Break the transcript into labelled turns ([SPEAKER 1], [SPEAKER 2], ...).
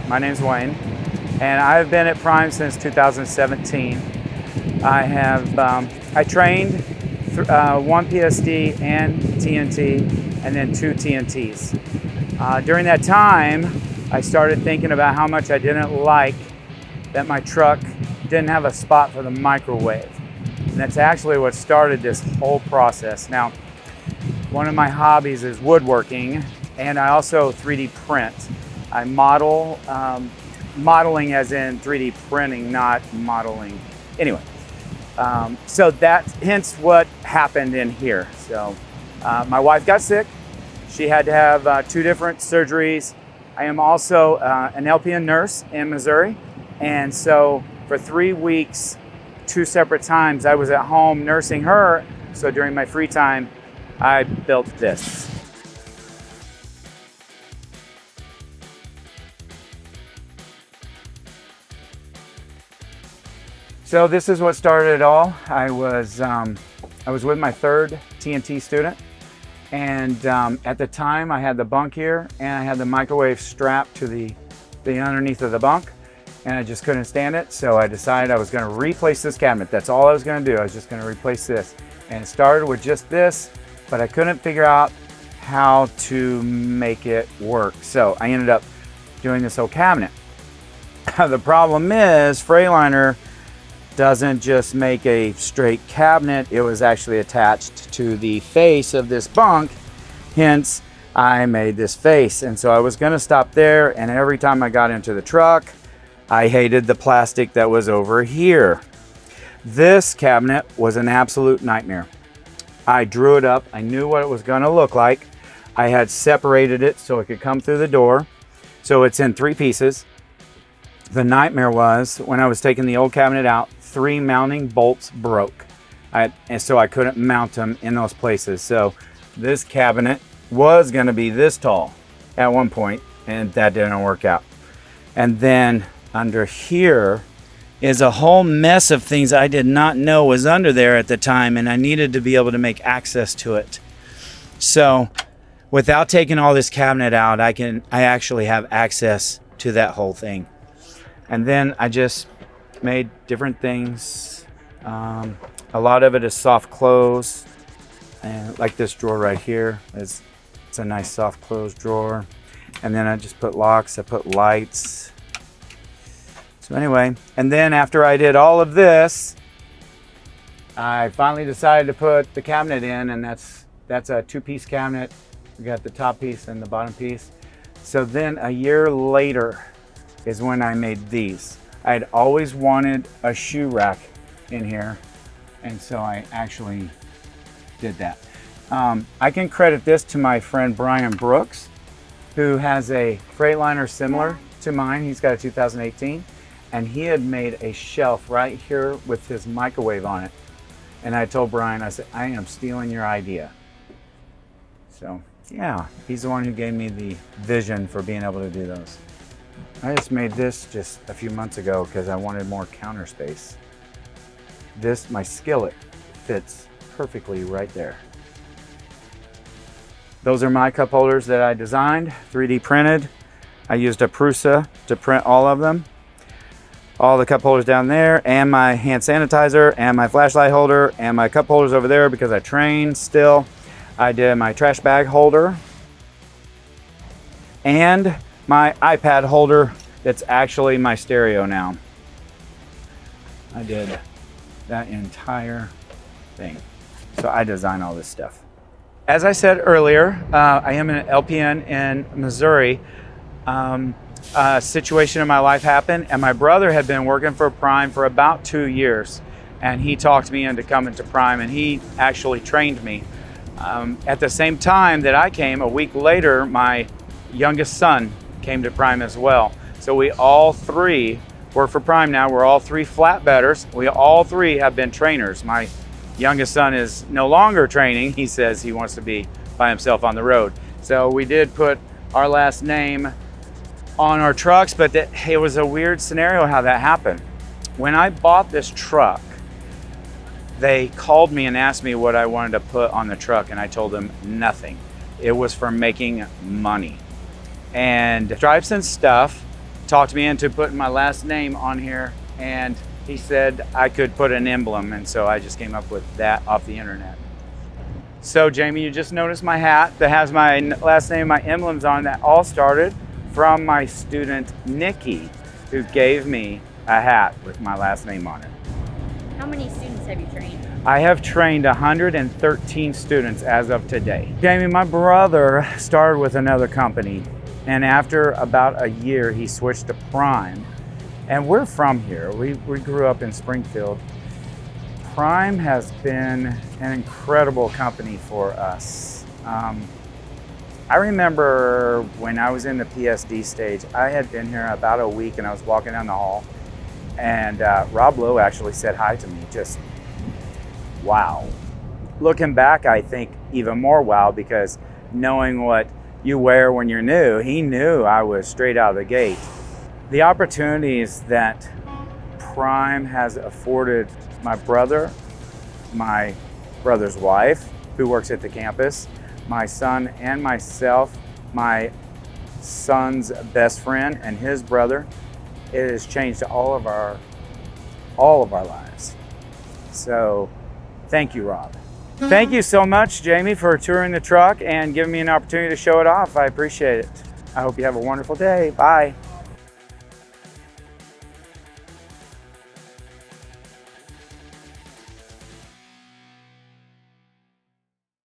[SPEAKER 1] My name's Wayne, and I've been at Prime since 2017. I trained one PSD and TNT, and then 2 TNTs. During that time, I started thinking about how much I didn't like that my truck didn't have a spot for the microwave. And that's actually what started this whole process. Now, one of my hobbies is woodworking, and I also 3D print. I model, modeling as in 3D printing, not modeling. Anyway, so that's hence what happened in here. So my wife got sick. She had to have 2 different surgeries. I am also an LPN nurse in Missouri. And so for 3 weeks, 2 separate times, I was at home nursing her. So during my free time, I built this. So this is what started it all. I was with my 3rd TNT student, and at the time I had the bunk here and I had the microwave strapped to the underneath of the bunk, and I just couldn't stand it. So I decided I was going to replace this cabinet. That's all I was going to do. I was just going to replace this, and it started with just this, but I couldn't figure out how to make it work. So I ended up doing this whole cabinet. The problem is Freightliner doesn't just make a straight cabinet. It was actually attached to the face of this bunk, hence I made this face. And so I was going to stop there, and every time I got into the truck, I hated the plastic that was over here. This cabinet was an absolute nightmare. I drew it up. I knew what it was going to look like. I had separated it so it could come through the door. So it's in 3 pieces. The nightmare was when I was taking the old cabinet out, 3 mounting bolts broke. And so I couldn't mount them in those places. So this cabinet was going to be this tall at one point, and that didn't work out. And then under here is a whole mess of things I did not know was under there at the time, and I needed to be able to make access to it. So without taking all this cabinet out, I actually have access to that whole thing. And then I just made different things. A lot of it is soft close, and like this drawer right here it's a nice soft close drawer. And then I just put locks, I put lights. So anyway, and then after I did all of this, I finally decided to put the cabinet in, and that's a 2-piece cabinet. We got the top piece and the bottom piece. So then a year later is when I made these. I'd always wanted a shoe rack in here, and so I actually did that. I can credit this to my friend Brian Brooks, who has a Freightliner similar to mine. He's got a 2018, and he had made a shelf right here with his microwave on it. And I told Brian, I said, I am stealing your idea. So yeah, he's the one who gave me the vision for being able to do those. I just made this just a few months ago because I wanted more counter space. My skillet fits perfectly right there. Those are my cup holders that I designed, 3D printed. I used a Prusa to print all of them. All the cup holders down there, and my hand sanitizer, and my flashlight holder, and my cup holders over there because I train still. I did my trash bag holder, and my iPad holder that's actually my stereo now. I did that entire thing. So I design all this stuff. As I said earlier, I am an LPN in Missouri. A situation in my life happened, and my brother had been working for Prime for about 2 years, and he talked me into coming to Prime, and he actually trained me. At the same time that I came, a week later, my youngest son came to Prime as well. So we all 3 work for Prime now. We're all 3 flatbedders. We all 3 have been trainers. My youngest son is no longer training. He says he wants to be by himself on the road. So we did put our last name on our trucks, but it was a weird scenario how that happened. When I bought this truck, they called me and asked me what I wanted to put on the truck, and I told them nothing. It was for making money. And Stripes and Stuff talked me into putting my last name on here, and he said I could put an emblem, and so I just came up with that off the internet. So Jamie, you just noticed my hat that has my last name, my emblems on. That all started from my student Nikki, who gave me a hat with my last name on it.
[SPEAKER 2] How many students have you trained?
[SPEAKER 1] I have trained 113 students as of today. Jamie, my brother started with another company, and after about a year, he switched to Prime. And we're from here. We grew up in Springfield. Prime has been an incredible company for us. I remember when I was in the PSD stage, I had been here about a week, and I was walking down the hall, and Rob Lowe actually said hi to me. Just wow. Looking back, I think even more wow, because knowing what you wear when you're new, he knew I was straight out of the gate. The opportunities that Prime has afforded my brother, my brother's wife, who works at the campus, my son and myself, my son's best friend and his brother, it has changed all of our lives. So thank you, Rob. Thank you so much, Jamie, for touring the truck and giving me an opportunity to show it off. I appreciate it. I hope you have a wonderful day. Bye.